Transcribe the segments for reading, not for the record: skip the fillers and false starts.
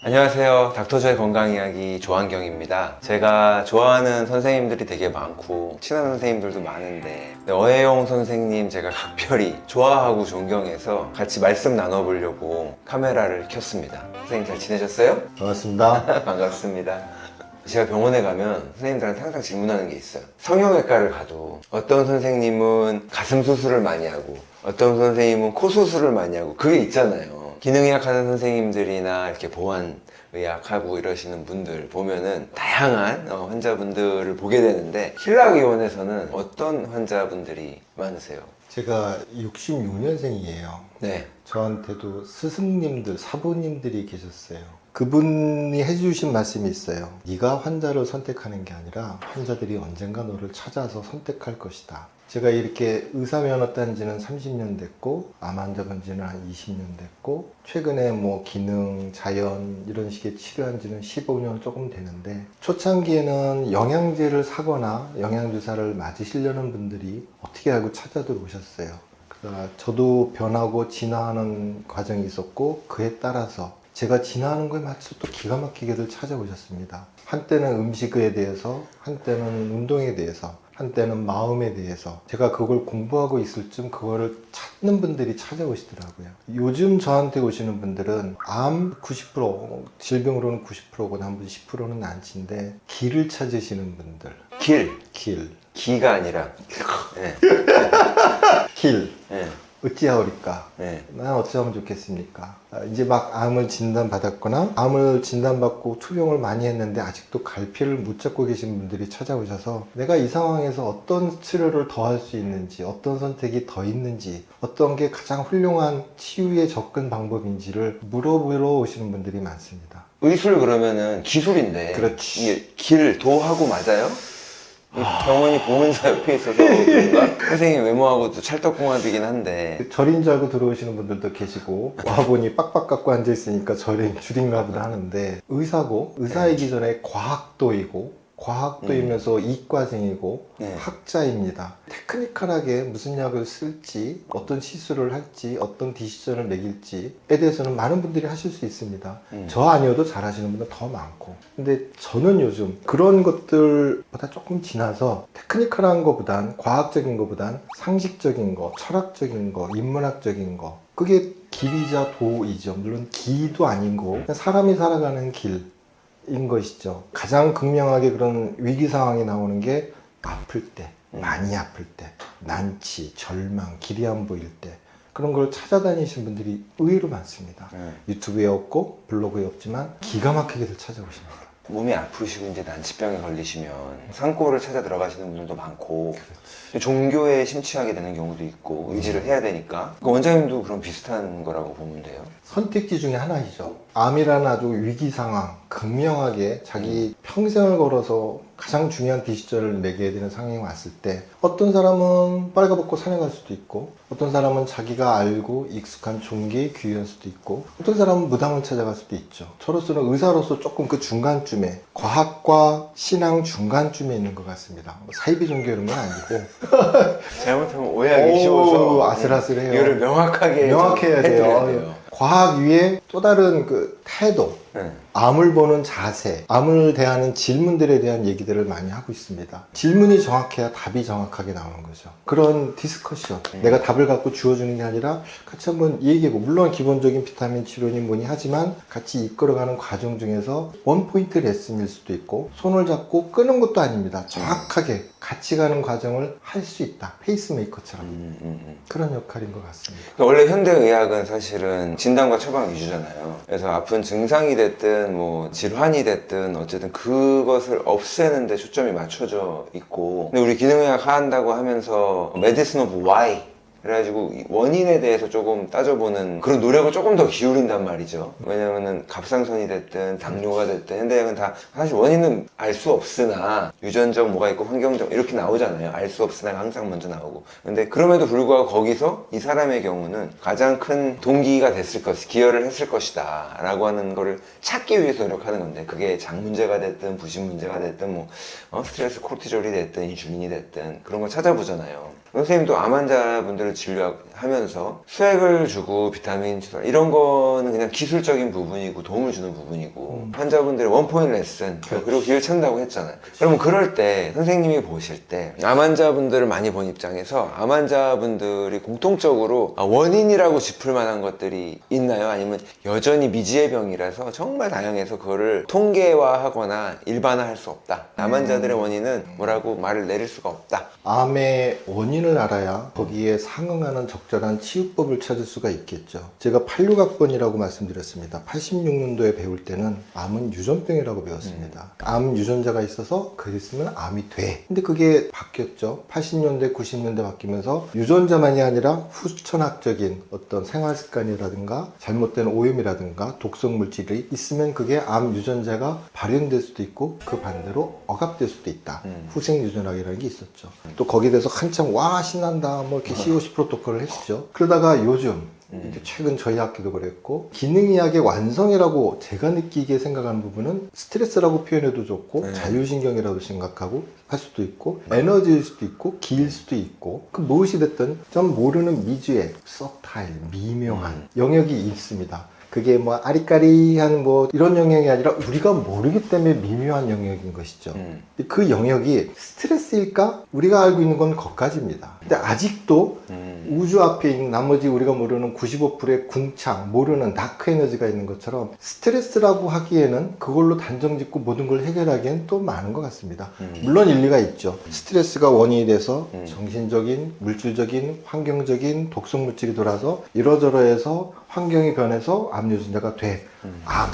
안녕하세요. 닥터조의 건강이야기 조한경입니다. 제가 좋아하는 선생님들이 되게 많고 친한 선생님들도 많은데 어혜영 선생님 제가 각별히 좋아하고 존경해서 같이 말씀 나눠보려고 카메라를 켰습니다. 선생님 잘 지내셨어요? 반갑습니다. 반갑습니다. 제가 병원에 가면 선생님들한테 항상 질문하는 게 있어요. 성형외과를 가도 어떤 선생님은 가슴 수술을 많이 하고 어떤 선생님은 코 수술을 많이 하고 그게 있잖아요. 기능의학 하는 선생님들이나 이렇게 보안의학하고 이러시는 분들 보면은 다양한 환자분들을 보게 되는데 힐락의원에서는 어떤 환자분들이 많으세요? 제가 66년생이에요. 네. 저한테도 스승님들, 사부님들이 계셨어요. 그분이 해주신 말씀이 있어요. 네가 환자를 선택하는 게 아니라 환자들이 언젠가 너를 찾아서 선택할 것이다. 제가 이렇게 의사 면허 딴 지는 30년 됐고 암 환자 본 지는 한 20년 됐고 최근에 뭐 기능, 자연 이런 식의 치료한 지는 15년 조금 되는데 초창기에는 영양제를 사거나 영양주사를 맞으시려는 분들이 어떻게 알고 찾아 들어오셨어요. 그러다 저도 변하고 진화하는 과정이 있었고 그에 따라서 제가 진화하는 거에 맞춰 또 기가 막히게들 찾아오셨습니다. 한때는 음식에 대해서, 한때는 운동에 대해서, 한때는 마음에 대해서 제가 그걸 공부하고 있을 쯤 그거를 찾는 분들이 찾아오시더라고요. 요즘 저한테 오시는 분들은 암 90%, 질병으로는 90%고 나머지 10%는 난치인데 길을 찾으시는 분들. 길. 기가 아니라 네. 길. 네. 어찌하오리까? 네. 난 어찌하면 좋겠습니까? 이제 막 암을 진단받았거나 암을 진단받고 투병을 많이 했는데 아직도 갈피를 못 잡고 계신 분들이 찾아오셔서 내가 이 상황에서 어떤 치료를 더 할 수 있는지, 어떤 선택이 더 있는지, 어떤 게 가장 훌륭한 치유의 접근 방법인지를 물어보러 오시는 분들이 많습니다. 의술 그러면은 기술인데 그렇지. 이게 길, 도하고 맞아요? 병원이 보문사 옆에 있어서 그런가? 선생님 외모하고도 찰떡궁합이긴 한데 절인 줄 알고 들어오시는 분들도 계시고 와보니 빡빡 갖고 앉아있으니까 절인 줄인가 보다 하는데 의사고 의사이기 전에 과학도이고 과학도이면서 이과생이고 네. 학자입니다. 테크니컬하게 무슨 약을 쓸지 어떤 시술을 할지 어떤 디시전을 매길지에 대해서는 많은 분들이 하실 수 있습니다. 저 아니어도 잘 하시는 분들 더 많고 근데 저는 요즘 그런 것들보다 조금 지나서 테크니컬한 것보단 과학적인 것보단 상식적인 거 철학적인 거 인문학적인 거 그게 길이자 도이죠. 물론 기도 아닌 거 그냥 사람이 살아가는 길 인 것이죠. 가장 극명하게 그런 위기 상황이 나오는 게 아플 때, 많이 아플 때, 난치, 절망, 길이 안 보일 때 그런 걸 찾아다니시는 분들이 의외로 많습니다. 유튜브에 없고 블로그에 없지만 기가 막히게들 찾아오십니다. 몸이 아프시고 이제 난치병에 걸리시면 산골을 찾아 들어가시는 분들도 많고 종교에 심취하게 되는 경우도 있고 의지를 해야 되니까 원장님도 그런 비슷한 거라고 보면 돼요. 선택지 중에 하나이죠. 암이라는 아주 위기 상황, 극명하게 자기 평생을 걸어서 가장 중요한 디시전을 매겨야 되는 상황이 왔을 때 어떤 사람은 빨가벗고 산에 갈 수도 있고 어떤 사람은 자기가 알고 익숙한 종교에 귀의할 수도 있고 어떤 사람은 무당을 찾아갈 수도 있죠. 저로서는 의사로서 조금 그 중간쯤에 과학과 신앙 중간쯤에 있는 것 같습니다. 사이비 종교 이런 건 아니고 잘못하면 오해하기 쉬워서 아슬아슬해요. 이거를 명확하게 명확해야 해드려야 돼요. 과학 위에 또 다른 그 태도, 암을 보는 자세, 암을 대하는 질문들에 대한 얘기들을 많이 하고 있습니다. 질문이 정확해야 답이 정확하게 나오는 거죠. 그런 디스커션, 내가 답을 갖고 주어주는 게 아니라 같이 한번 얘기하고 물론 기본적인 비타민 치료니 뭐니 하지만 같이 이끌어가는 과정 중에서 원포인트 레슨일 수도 있고 손을 잡고 끄는 것도 아닙니다. 정확하게 같이 가는 과정을 할 수 있다. 페이스메이커처럼 그런 역할인 것 같습니다. 원래 현대의학은 사실은 진단과 처방 위주잖아요. 그래서 아픈 증상이 됐든 뭐 질환이 됐든 어쨌든 그것을 없애는 데 초점이 맞춰져 있고 근데 우리 기능의학 한다고 하면서 메디슨 오브 와이 그래가지고 원인에 대해서 조금 따져보는 그런 노력을 조금 더 기울인단 말이죠. 왜냐면은 갑상선이 됐든 당뇨가 됐든 현대의학은 다 사실 원인은 알 수 없으나 유전적 뭐가 있고 환경적 이렇게 나오잖아요. 알 수 없으나 항상 먼저 나오고 근데 그럼에도 불구하고 거기서 이 사람의 경우는 가장 큰 동기가 됐을 것이 기여를 했을 것이다 라고 하는 거를 찾기 위해서 노력하는 건데 그게 장 문제가 됐든 부신 문제가 됐든 뭐 스트레스 코르티졸이 됐든 인슐린이 됐든 그런 걸 찾아보잖아요. 선생님도 암 환자분들을 진료하면서 수액을 주고 비타민 주사 이런 거는 그냥 기술적인 부분이고 도움을 주는 부분이고 환자분들의 원포인트 레슨 그리고 길을 찾는다고 했잖아요. 그러면 그럴 때 선생님이 보실 때 암 환자분들을 많이 본 입장에서 암 환자분들이 공통적으로 원인이라고 짚을 만한 것들이 있나요? 아니면 여전히 미지의 병이라서 정말 다양해서 그거를 통계화하거나 일반화할 수 없다. 암 환자들의 원인은 뭐라고 말을 내릴 수가 없다. 암의 원인을 알아야 거기에 상응하는 적절한 치유법을 찾을 수가 있겠죠. 제가 86학번이라고 말씀드렸습니다. 86년도에 배울 때는 암은 유전병이라고 배웠습니다. 암 유전자가 있어서 그 있으면 암이 돼. 근데 그게 바뀌었죠. 80년대, 90년대 바뀌면서 유전자만이 아니라 후천학적인 어떤 생활 습관이라든가 잘못된 오염이라든가 독성 물질이 있으면 그게 암 유전자가 발현될 수도 있고 그 반대로 억압될 수도 있다. 후생 유전학이라는 게 있었죠. 또 거기에 대해서 한참 와 신난다 뭐 이렇게 COC 프로토콜을 했죠. 그러다가 요즘 이제 최근 저희 학교도 그랬고 기능의학의 완성이라고 제가 느끼게 생각하는 부분은 스트레스라고 표현해도 좋고 자율신경이라고 생각하고 할 수도 있고 에너지일 수도 있고 기일 수도 있고 그 무엇이 됐든 좀 모르는 미주의 서타일 미묘한 영역이 있습니다. 그게 뭐 아리까리한 뭐 이런 영역이 아니라 우리가 모르기 때문에 미묘한 영역인 것이죠. 그 영역이 스트레스일까? 우리가 알고 있는 건 거기까지입니다. 근데 아직도 우주 앞에 있는 나머지 우리가 모르는 95%의 궁창, 모르는 다크 에너지가 있는 것처럼 스트레스라고 하기에는 그걸로 단정 짓고 모든 걸 해결하기엔 또 많은 것 같습니다. 물론 일리가 있죠. 스트레스가 원인이 돼서 정신적인, 물질적인, 환경적인 독성 물질이 돌아서 이러저러해서 환경이 변해서 암 유전자가 돼. 암.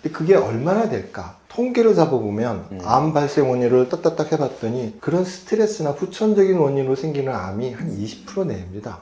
근데 그게 얼마나 될까? 통계를 잡아보면 암 발생 원인을 딱딱딱 해봤더니 그런 스트레스나 후천적인 원인으로 생기는 암이 한 20% 내입니다.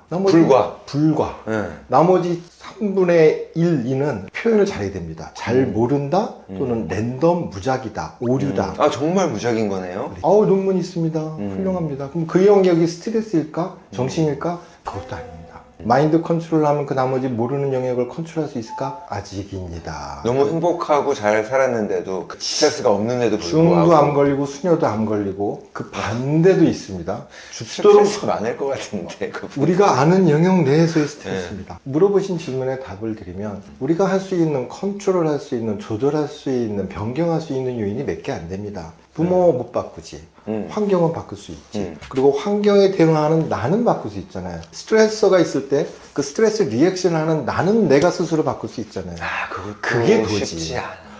불과. 나머지 3분의 1, 2는 표현을 잘해야 됩니다. 잘 모른다 또는 랜덤 무작이다, 오류다. 아 정말 무작인 거네요? 아우 논문이 있습니다. 훌륭합니다. 그럼 그 영역이 스트레스일까? 정신일까? 그것도 아닙니다. 마인드 컨트롤 하면 그 나머지 모르는 영역을 컨트롤할 수 있을까? 아직입니다. 너무 행복하고 잘 살았는데도 스트레스가 없는데도 불구하고 중도 암 걸리고 수녀도 암 걸리고 그 반대도 있습니다. 스트레스 많을 것 같은데 우리가 아는 영역 내에서의 스트레스입니다. 물어보신 질문에 답을 드리면 우리가 할 수 있는 컨트롤 할 수 있는 조절할 수 있는 변경할 수 있는 요인이 몇 개 안 됩니다. 부모 못 바꾸지. 환경은 바꿀 수 있지. 그리고 환경에 대응하는 나는 바꿀 수 있잖아요. 스트레서가 있을 때 그 스트레스 리액션 하는 나는 내가 스스로 바꿀 수 있잖아요. 그게 도지. 쉽지 않아.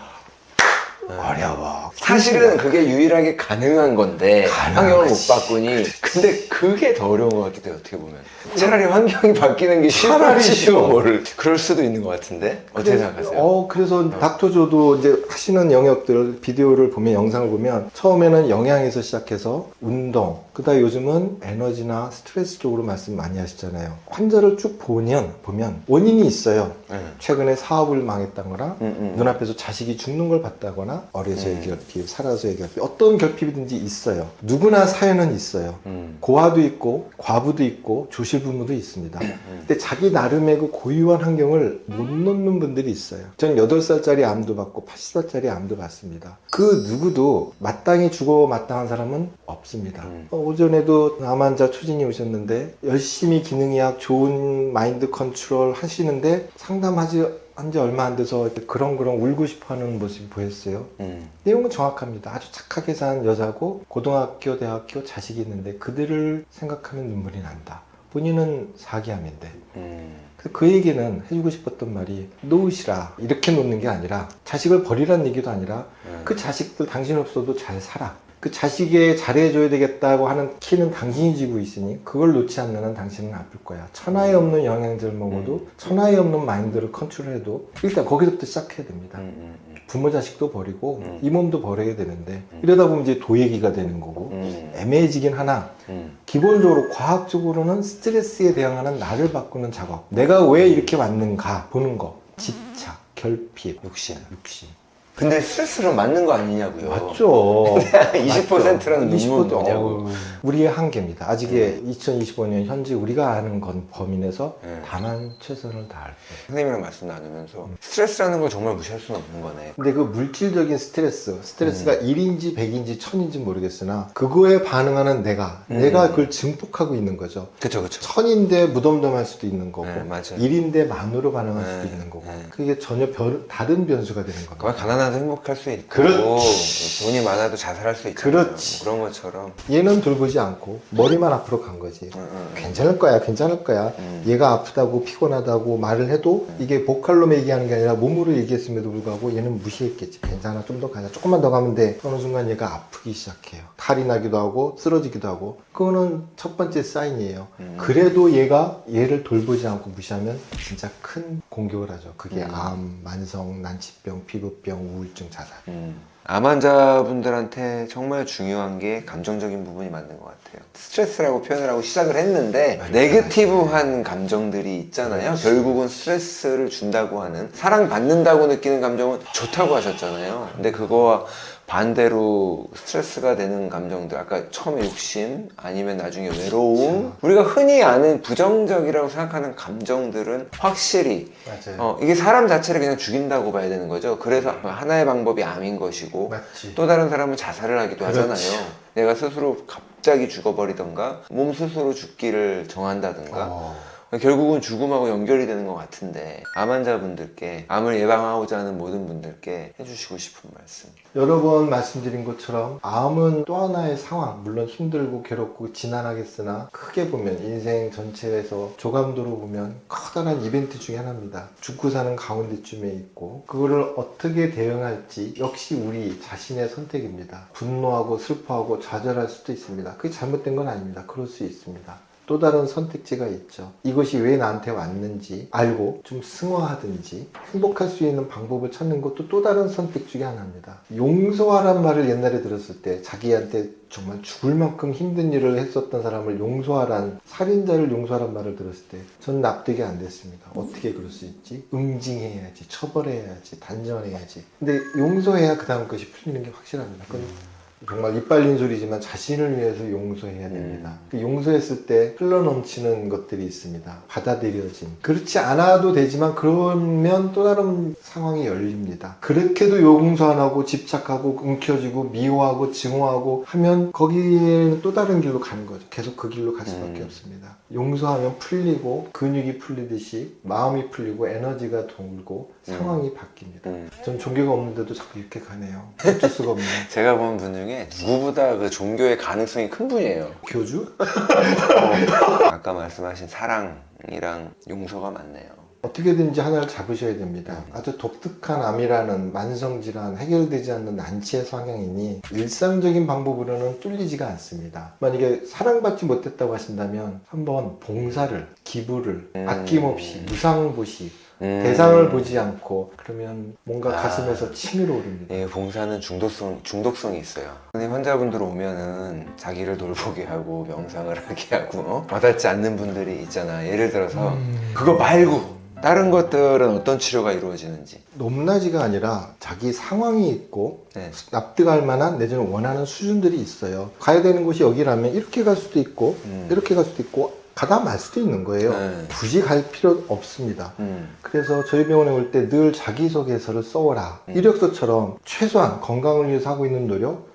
어려워. 사실은 그게 유일하게 가능한 건데 환경을 못 바꾸니 근데 그게 더 어려운 것 같기도 해요. 어떻게 보면 차라리 환경이 바뀌는 게 쉬워 뭐를 그럴 수도 있는 것 같은데 어떻게 생각하세요? 그래서 닥터조도 이제 하시는 영역들 비디오를 보면 영상을 보면 처음에는 영양에서 시작해서 운동 그다음에 요즘은 에너지나 스트레스 쪽으로 말씀 많이 하시잖아요. 환자를 쭉 보면 원인이 있어요. 최근에 사업을 망했다거나 눈앞에서 자식이 죽는 걸 봤다거나 어려서의 결핍, 살아서의 결핍 어떤 결핍이든지 있어요. 누구나 사연은 있어요. 고아도 있고 과부도 있고 조실부모도 있습니다. 근데 자기 나름의 그 고유한 환경을 못 놓는 분들이 있어요. 전 8살짜리 암도 받고 80살짜리 암도 받습니다. 그 누구도 마땅히 죽어 마땅한 사람은 없습니다. 오전에도 암 환자 초진이 오셨는데 열심히 기능의학 좋은 마인드 컨트롤 하시는데 상담하지 한지 얼마 안 돼서 그렁그렁 울고 싶어하는 모습이 보였어요. 내용은 정확합니다. 아주 착하게 산 여자고 고등학교, 대학교 자식이 있는데 그들을 생각하면 눈물이 난다. 본인은 4기암인데 그 얘기는 해주고 싶었던 말이 놓으시라 이렇게 놓는 게 아니라 자식을 버리라는 얘기도 아니라 그 자식들 당신 없어도 잘 살아. 그 자식에 잘해줘야 되겠다고 하는 키는 당신이 쥐고 있으니 그걸 놓지 않는 한 당신은 아플 거야. 천하에 없는 영양제를 먹어도 천하에 없는 마인드를 컨트롤해도 일단 거기서부터 시작해야 됩니다. 부모 자식도 버리고 이 몸도 버려야 되는데 이러다 보면 이제 도예기가 되는 거고 애매해지긴 하나 기본적으로 과학적으로는 스트레스에 대응하는 나를 바꾸는 작업 내가 왜 이렇게 왔는가 보는 거 집착, 결핍, 욕심 근데 스트레스로 맞는 거 아니냐고요. 맞죠. 20%라는 논문은 뭐냐고. 우리의 한계입니다. 아직의 2025년 현재 우리가 아는 건 범위 내에서 다만 최선을 다할 때. 선생님이랑 말씀 나누면서 스트레스라는 걸 정말 무시할 수는 없는 거네. 근데 그 물질적인 스트레스가 1인지 100인지 1000인지 모르겠으나 그거에 반응하는 내가 그걸 증폭하고 있는 거죠. 그쵸 그쵸. 1000인데 무덤덤할 수도 있는 거고 네, 맞아요. 1인데 만으로 반응할 네, 수도 있는 거고 네. 그게 전혀 다른 변수가 되는 겁니다. 그만 가난해도 행복할 수 있고 그렇지. 돈이 많아도 자살할 수 있고 그렇지. 그런 것처럼. 얘는 돌보지 않고 머리만 앞으로 간 거지. 괜찮을 거야 괜찮을 거야. 얘가 아프다고 피곤하다고 말을 해도 이게 보컬로 얘기하는 게 아니라 몸으로 얘기했음에도 불구하고 얘는 무시했겠지. 괜찮아 좀 더 가자 조금만 더 가면 돼. 어느 순간 얘가 아프기 시작해요. 탈이 나기도 하고 쓰러지기도 하고 그거는 첫 번째 사인이에요. 그래도 얘가 얘를 돌보지 않고 무시하면 진짜 큰 공격을 하죠. 그게 암, 만성, 난치병, 피부병, 우울증, 자살. 암 환자분들한테 정말 중요한 게 감정적인 부분이 맞는 것 같아요. 스트레스라고 표현을 하고 시작을 했는데 네거티브한 감정들이 있잖아요. 결국은 스트레스를 준다고 하는 사랑받는다고 느끼는 감정은 좋다고 하셨잖아요. 근데 그거와 반대로 스트레스가 되는 감정들, 아까 처음에 욕심 아니면 나중에 외로움, 우리가 흔히 아는 부정적이라고 생각하는 감정들은 확실히 맞아요. 이게 사람 자체를 그냥 죽인다고 봐야 되는 거죠. 그래서 하나의 방법이 암인 것이고 맞지. 또 다른 사람은 자살을 하기도 그렇지. 하잖아요. 내가 스스로 갑자기 죽어버리던가 몸 스스로 죽기를 정한다든가 결국은 죽음하고 연결이 되는 것 같은데 암 환자분들께, 암을 예방하고자 하는 모든 분들께 해주시고 싶은 말씀. 여러 번 말씀드린 것처럼 암은 또 하나의 상황, 물론 힘들고 괴롭고 지난하겠으나 크게 보면 인생 전체에서 조감도로 보면 커다란 이벤트 중에 하나입니다. 죽고 사는 가운데쯤에 있고 그거를 어떻게 대응할지 역시 우리 자신의 선택입니다. 분노하고 슬퍼하고 좌절할 수도 있습니다. 그게 잘못된 건 아닙니다. 그럴 수 있습니다. 또 다른 선택지가 있죠. 이것이 왜 나한테 왔는지 알고 좀 승화하든지 행복할 수 있는 방법을 찾는 것도 또 다른 선택 중에 하나입니다. 용서하란 말을 옛날에 들었을 때 자기한테 정말 죽을 만큼 힘든 일을 했었던 사람을 용서하란, 살인자를 용서하란 말을 들었을 때 전 납득이 안 됐습니다. 어떻게 그럴 수 있지? 응징해야지, 처벌해야지, 단정해야지. 근데 용서해야 그 다음 것이 풀리는 게 확실합니다. 그건 정말 이빨린 소리지만 자신을 위해서 용서해야 됩니다. 용서했을 때 흘러넘치는 것들이 있습니다. 받아들여짐. 그렇지 않아도 되지만 그러면 또 다른 상황이 열립니다. 그렇게도 용서 안 하고 집착하고 움켜쥐고 미워하고 증오하고 하면 거기에 또 다른 길로 가는 거죠. 계속 그 길로 갈 수밖에 없습니다. 용서하면 풀리고 근육이 풀리듯이 마음이 풀리고 에너지가 돌고 상황이 바뀝니다. 전 종교가 없는데도 자꾸 이렇게 가네요. 어쩔 수가 없네요. 제가 본 분 중에 누구보다 그 종교의 가능성이 큰 분이에요. 교주? 아까 말씀하신 사랑이랑 용서가 맞네요. 어떻게든지 하나를 잡으셔야 됩니다. 아주 독특한 암이라는 만성질환, 해결되지 않는 난치의 성향이니 일상적인 방법으로는 뚫리지가 않습니다. 만약에 사랑받지 못했다고 하신다면 한번 봉사를, 기부를 아낌없이 무상보시 대상을 보지 않고 그러면 뭔가 가슴에서 치밀어 오릅니다. 예, 봉사는 중독성이 있어요. 선생님 환자분들 오면은 자기를 돌보게 하고 명상을 하게 하고 와닿지 않는 분들이 있잖아. 예를 들어서 그거 말고 다른 것들은 어떤 치료가 이루어지는지. 높낮이가 아니라 자기 상황이 있고 네. 납득할 만한 내지는 원하는 수준들이 있어요. 가야 되는 곳이 여기라면 이렇게 갈 수도 있고 이렇게 갈 수도 있고 가다 말 수도 있는 거예요. 굳이 갈 필요 없습니다. 그래서 저희 병원에 올 때 늘 자기소개서를 써오라. 이력서처럼 최소한 건강을 위해서 하고 있는 노력,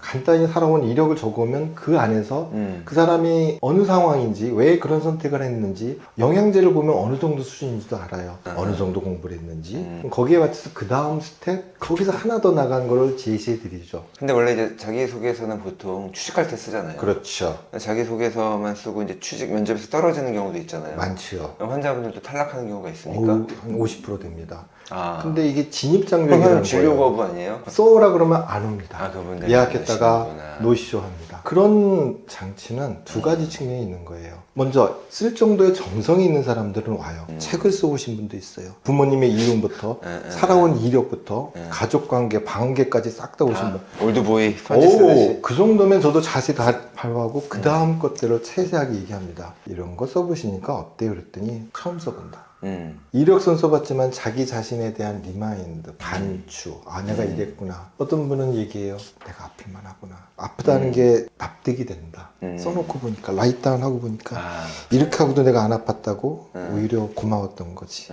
간단히 살아온 이력을 적으면 그 안에서 그 사람이 어느 상황인지, 왜 그런 선택을 했는지, 영양제를 보면 어느 정도 수준인지도 알아요. 어느 정도 공부를 했는지. 그럼 거기에 맞춰서 그 다음 스텝, 거기서 하나 더 나간 걸 제시해 드리죠. 근데 원래 이제 자기소개서는 보통 취직할 때 쓰잖아요. 그렇죠. 자기소개서만 쓰고 이제 취직 면접에서 떨어지는 경우도 있잖아요. 많죠. 환자분들도 탈락하는 경우가 있습니까? 한 50% 됩니다. 아. 근데 이게 그건 진입장벽이라는 진료 거예요. 거부 아니에요? 써오라 그러면 안 옵니다. 아, 그분들 예약했다가 그러시는구나. 노쇼 합니다. 그런 장치는 두 가지 측면이 있는 거예요. 먼저 쓸 정도의 정성이 있는 사람들은 와요. 책을 써오신 분도 있어요. 부모님의 이름부터 살아온 이력부터 가족관계, 방계까지 싹 다 오신 분. 올드보이 편지 쓰듯이. 그 정도면 저도 자세히 다 발표하고 그 다음 것들을 세세하게 얘기합니다. 이런 거 써보시니까 어때요? 그랬더니 처음 써본다. 이력서 써봤지만 자기 자신에 대한 리마인드, 반추. 아, 내가 이랬구나. 어떤 분은 얘기해요. 내가 아플만 하구나. 아프다는 게 납득이 된다. 써놓고 보니까, 라이트다운 하고 보니까, 이렇게 하고도 내가 안 아팠다고 오히려 고마웠던 거지.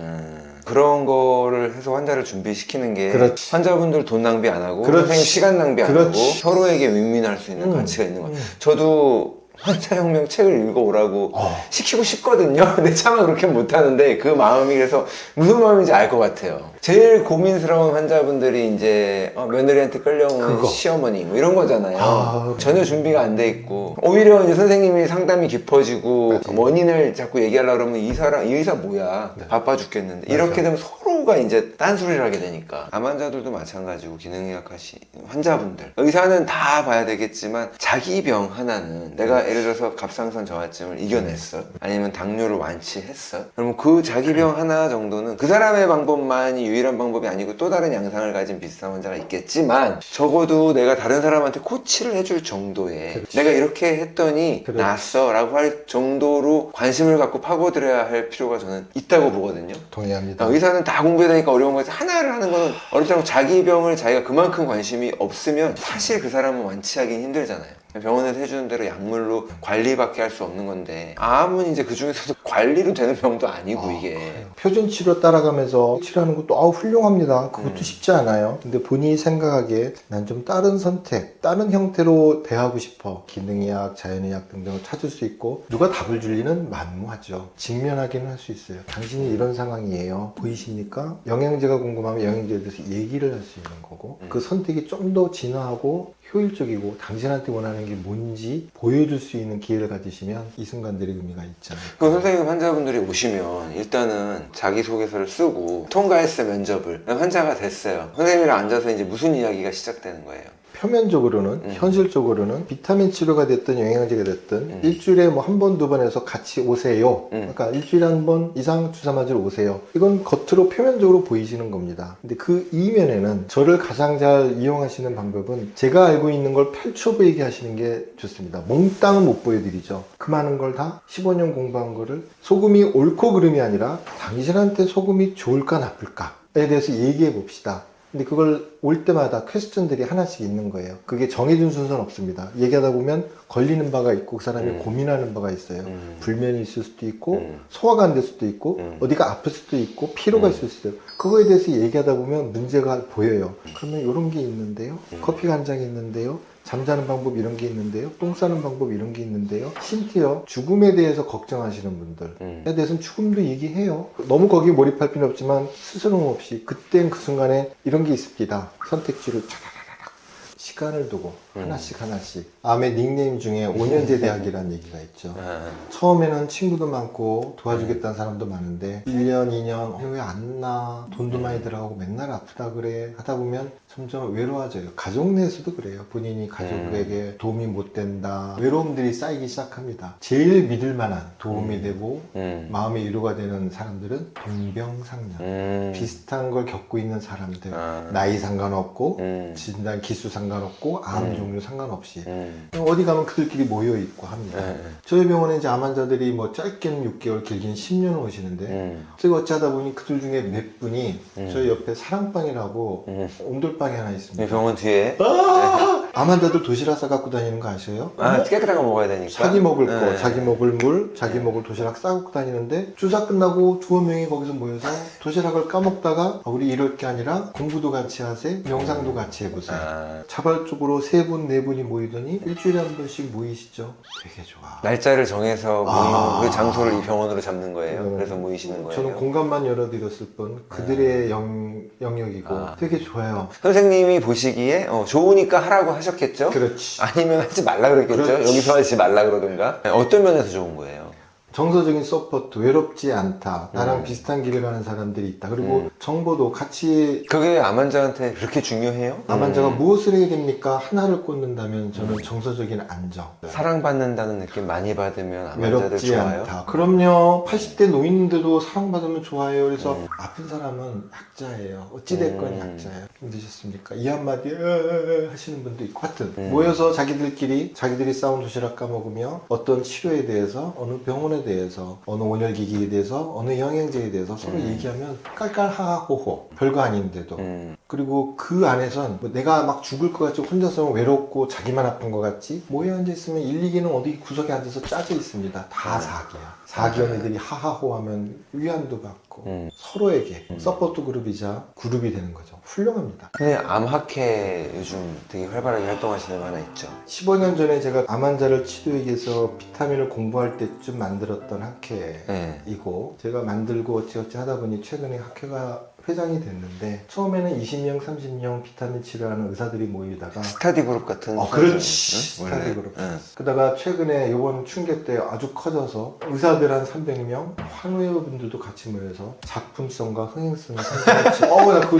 그런 거를 해서 환자를 준비시키는 게 그렇지. 환자분들 돈 낭비 안 하고 그렇지. 선생님 시간 낭비 안 그렇지. 하고 서로에게 윈윈할 수 있는 가치가 있는 거예요. 저도 환자혁명 책을 읽어오라고 시키고 싶거든요. 근데 차마 그렇게 못하는데 그 마음이 그래서 무슨 마음인지 알 것 같아요. 제일 고민스러운 환자분들이 이제 며느리한테 끌려오는 그거. 시어머니 뭐 이런 거잖아요. 아, 전혀 준비가 안 돼 있고 오히려 이제 선생님이 상담이 깊어지고 맞지. 원인을 자꾸 얘기하려고 그러면 이 의사 뭐야 바빠 죽겠는데 이렇게 되면 서로가 이제 딴소리를 하게 되니까 암 환자들도 마찬가지고 기능의학 하시 환자분들 의사는 다 봐야 되겠지만 자기 병 하나는 내가 예를 들어서 갑상선 저하증을 이겨냈어 아니면 당뇨를 완치했어 그러면 그 자기 병 하나 정도는 그 사람의 방법만이 유일한 방법이 아니고 또 다른 양상을 가진 비슷한 환자가 있겠지만 적어도 내가 다른 사람한테 코치를 해줄 정도의 그렇지. 내가 이렇게 했더니 그렇지. 낫어 라고 할 정도로 관심을 갖고 파고들어야 할 필요가 저는 있다고 보거든요. 동의합니다. 의사는 다 공부해야 되니까 어려운 거지 하나를 하는 거는 어렵지 않고 자기 병을 자기가 그만큼 관심이 없으면 사실 그 사람은 완치하기는 힘들잖아요. 병원에서 해주는 대로 약물로 관리밖에 할 수 없는 건데 암은 이제 그 중에서도 관리로 되는 병도 아니고 이게 표준 치료 따라가면서 치료하는 것도 훌륭합니다. 그것도 쉽지 않아요. 근데 본인이 생각하기에 난 좀 다른 선택, 다른 형태로 대하고 싶어. 기능의학, 자연의학 등등을 찾을 수 있고 누가 답을 줄 리는 만무하죠. 직면하기는 할 수 있어요. 당신이 이런 상황이에요. 보이십니까? 영양제가 궁금하면 영양제에 대해서 얘기를 할 수 있는 거고 그 선택이 좀 더 진화하고 효율적이고 당신한테 원하는 게 뭔지 보여줄 수 있는 기회를 가지시면 이 순간들의 의미가 있잖아요. 그 선생님 환자분들이 오시면 일단은 자기소개서를 쓰고 통과했어요 면접을 환자가 됐어요 선생님이랑 앉아서 이제 무슨 이야기가 시작되는 거예요? 표면적으로는 현실적으로는 비타민 치료가 됐든 영양제가 됐든 일주일에 뭐 한 번, 두 번 해서 같이 오세요. 그러니까 일주일에 한 번 이상 주사 맞으러 오세요. 이건 겉으로 표면적으로 보이시는 겁니다. 근데 그 이면에는 저를 가장 잘 이용하시는 방법은 제가 알고 있는 걸 펼쳐 보이게 하시는 게 좋습니다. 몽땅은 못 보여드리죠. 그 많은 걸 다 15년 공부한 거를 소금이 옳고 그름이 아니라 당신한테 소금이 좋을까 나쁠까에 대해서 얘기해 봅시다. 근데 그걸 올 때마다 퀘스천들이 하나씩 있는 거예요. 그게 정해진 순서는 없습니다. 얘기하다 보면 걸리는 바가 있고 그 사람이 고민하는 바가 있어요. 불면이 있을 수도 있고 소화가 안 될 수도 있고 어디가 아플 수도 있고 피로가 있을 수도 있고 그거에 대해서 얘기하다 보면 문제가 보여요. 그러면 이런 게 있는데요. 커피가 한 잔이 있는데요. 잠자는 방법 이런 게 있는데요. 똥 싸는 방법 이런 게 있는데요. 심지어 죽음에 대해서 걱정하시는 분들에 대해서는 죽음도 얘기해요. 너무 거기에 몰입할 필요는 없지만 스스럼 없이 그땐 그 순간에 이런 게 있습니다. 선택지를 차라라락 시간을 두고 하나씩 암의 닉네임 중에 5년제 대학이라는 얘기가 있죠. 처음에는 친구도 많고 도와주겠다는 사람도 많은데 1년, 2년 왜 안 나? 돈도 많이 들어가고 맨날 아프다 그래 하다 보면 점점 외로워져요. 가족 내에서도 그래요. 본인이 가족에게 도움이 못 된다. 외로움들이 쌓이기 시작합니다. 제일 믿을 만한 도움이 되고 마음의 위로가 되는 사람들은 동병상련 비슷한 걸 겪고 있는 사람들 나이 상관없고 진단 기수 상관없고 암 종류 상관없이 어디 가면 그들끼리 모여있고 합니다. 저희 병원에 이제 암 환자들이 뭐 짧게는 6개월 길게는 10년 오시는데 제가 어찌하다 보니 그들 중에 몇 분이 저희 옆에 사랑방이라고 옴돌방이 하나 있습니다. 이 병원 뒤에 암 환자들 도시락 싸갖고 다니는 거 아세요? 깨끗한 거 먹어야 되니까 자기 먹을 거, 자기 먹을 물, 자기 먹을 도시락 싸갖고 다니는데 주사 끝나고 두어 명이 거기서 모여서 도시락을 까먹다가 우리 이럴 게 아니라 공부도 같이 하세요, 명상도 같이 해보세요. 자발적으로 3분, 4분이 모이더니 일주일에 한 번씩 모이시죠. 되게 좋아. 날짜를 정해서 모이는 그 장소를 이 병원으로 잡는 거예요. 그래서 모이시는 거예요. 저는 공간만 열어드렸을 뿐 그들의 영역이고 되게 좋아요. 선생님이 보시기에 좋으니까 하라고 하셨겠죠? 그렇지. 아니면 하지 말라 그랬겠죠? 그렇지. 여기서 하지 말라 그러든가. 어떤 면에서 좋은 거예요? 정서적인 서포트, 외롭지 않다. 나랑 비슷한 길을 가는 사람들이 있다. 그리고 정보도 같이 그게 암 환자한테 그렇게 중요해요? 암 환자가 무엇을 해야 됩니까? 하나를 꽂는다면 저는 정서적인 안정. 사랑받는다는 느낌 많이 받으면 암 환자들 외롭지 좋아요? 않다. 그럼요. 80대 노인인데도 사랑받으면 좋아요. 그래서 아픈 사람은 약자예요. 어찌됐건 약자예요. 힘드셨습니까? 이 한마디 하시는 분도 있고 하여튼 모여서 자기들끼리 자기들이 싸운 도시락 까먹으며 어떤 치료에 대해서 어느 병원에 대해서 어느 온열기기에 대해서 어느 영양제에 대해서 서로 얘기하면 깔깔하하호호 별거 아닌데도 그리고 그 안에선 뭐 내가 막 죽을 것 같이 혼자서 외롭고 자기만 아픈 것 같지 모여 앉아있으면 1, 2기는 어디 구석에 앉아서 짜져 있습니다. 다 사기야. 사기원 애들이 하하호하면 위안도 받고 서로에게 서포트 그룹이자 그룹이 되는 거죠. 훌륭합니다. 근데 암학회 요즘 되게 활발하게 활동하시는 거 하나 있죠. 15년 전에 제가 암 환자를 치료하기 위해서 비타민을 공부할 때쯤 만들었던 학회이고 제가 만들고 어찌어찌 하다 보니 최근에 학회가 회장이 됐는데 처음에는 20명, 30명 비타민 치료하는 의사들이 모이다가 스타디 그룹 같은. 그렇지. 스타디 그룹. 그러다가 최근에 이번 춘계 때 아주 커져서 의사들 한 300명, 환우분들도 같이 모여서 작품성과 흥행성을 상승했지. 나 그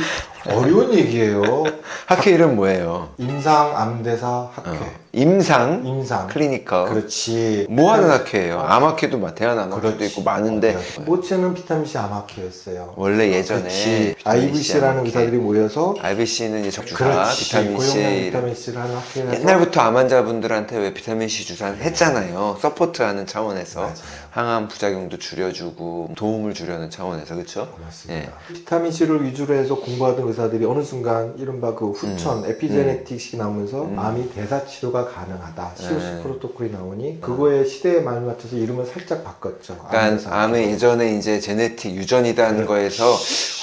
어려운 얘기예요. 학회 이름 뭐예요? 임상 암대사 학회. 임상 임상. 클리니컬. 그렇지. 뭐 하는 학회예요? 암학회도 대한 암학회도 있고 많은데 모체는 비타민C 암학회였어요. 원래 예전에 그렇지. IBC라는 의사들이 모여서 IBC는 이제 적주사, 그렇지. 비타민 고용량 C. 비타민C를 하는 학회라서 옛날부터 암 환자분들한테 왜 비타민 C 주사를 했잖아요. 서포트하는 차원에서. 맞아요. 항암 부작용도 줄여주고 도움을 주려는 차원에서 그렇죠? 맞습니다. 비타민C를 위주로 해서 공부하던 의사들이 어느 순간 이른바 그 후천 에피제네틱이 나오면서 암이 대사 치료가 가능하다. COC 프로토콜이 나오니 그거에 시대에 말 맞춰서 이름을 살짝 바꿨죠. 그러니까 암의 예전에 이제 제네틱 유전이라는 거에서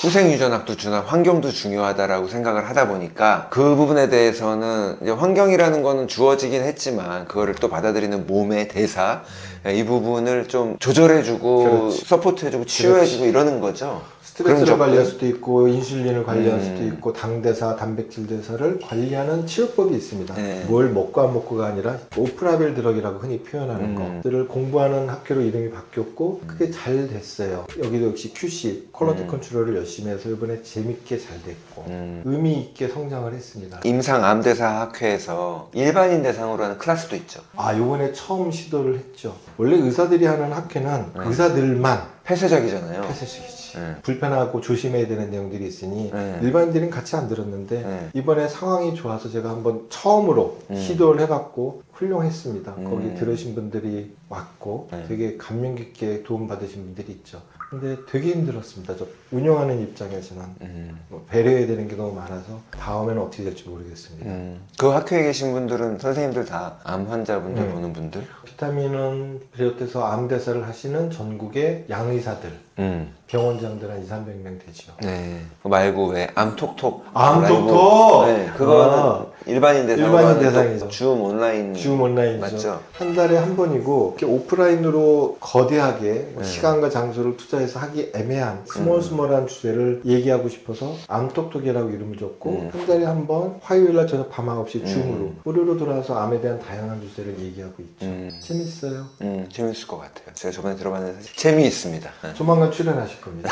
후생 유전학도 중요한 환경도 중요하다라고 생각을 하다 보니까 그 부분에 대해서는 이제 환경이라는 거는 주어지긴 했지만 그거를 또 받아들이는 몸의 대사 이 부분을 좀 조절해주고 그렇지. 서포트해주고 치유해주고 이러는 거죠. 스트레스를 관리할 수도 있고 인슐린을 관리할 수도 있고 당대사, 단백질 대사를 관리하는 치료법이 있습니다. 뭘 먹고 안 먹고가 아니라 오프라벨 드럭이라고 흔히 표현하는 것들을 공부하는 학교로 이름이 바뀌었고 그게 잘 됐어요. 여기도 역시 QC, 퀄리티 컨트롤을 열심히 해서 이번에 재밌게 잘 됐고 의미 있게 성장을 했습니다. 임상 암대사 학회에서 일반인 대상으로 하는 클래스도 있죠. 요번에 처음 시도를 했죠. 원래 의사들이 하는 학회는 의사들만 폐쇄적이잖아요. 폐쇄식이지. 불편하고 조심해야 되는 내용들이 있으니 네. 일반인들은 같이 안 들었는데 이번에 상황이 좋아서 제가 한번 처음으로 시도를 해봤고 훌륭했습니다. 거기 들으신 분들이 왔고 되게 감명 깊게 도움받으신 분들이 있죠. 근데 되게 힘들었습니다. 저 운영하는 입장에서는 뭐 배려해야 되는 게 너무 많아서 다음에는 어떻게 될지 모르겠습니다. 그 학회에 계신 분들은 선생님들 다 암 환자분들 보는 분들? 비타민은 비롯해서 암대사를 하시는 전국의 양의사들 병원장들 한 2, 300명 되죠. 네. 그거 말고 왜 암톡톡 암톡톡! 네, 그거는 일반인 대상으로 일반인 하는 대상이죠. 줌 온라인. 줌 온라인이죠. 맞죠? 한 달에 한 번이고 이렇게 오프라인으로 거대하게 뭐 시간과 장소를 투자해서 하기 애매한 스몰스몰한 주제를 얘기하고 싶어서 암톡톡이라고 이름을 줬고 한 달에 한 번 화요일날 저녁 밤 9시 줌으로 무료로 돌아와서 암에 대한 다양한 주제를 얘기하고 있죠. 재밌어요. 재밌을 것 같아요. 제가 저번에 들어봤는데 사실 재미있습니다. 조만간 출연하실 겁니다.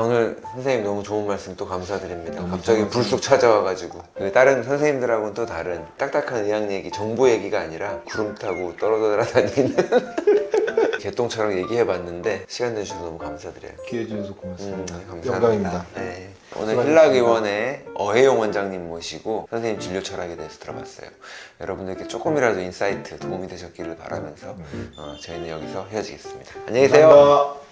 오늘 선생님 너무 좋은 말씀 또 감사드립니다. 갑자기 불쑥 찾아와가지고 다른 선생님들하고는 또 다른 딱딱한 의학 얘기, 정보 얘기가 아니라 구름 타고 떨어져 다니는 개똥처럼 얘기해봤는데 시간 내주셔서 너무 감사드려요. 기회 주셔서 고맙습니다. 감사합니다. 영광입니다. 네. 오늘 수고하셨습니다. 힐락의원의 어혜용 원장님 모시고 선생님 진료 철학에 대해서 들어봤어요. 여러분들께 조금이라도 인사이트 도움이 되셨기를 바라면서 저희는 여기서 헤어지겠습니다. 안녕히 계세요. 감사합니다.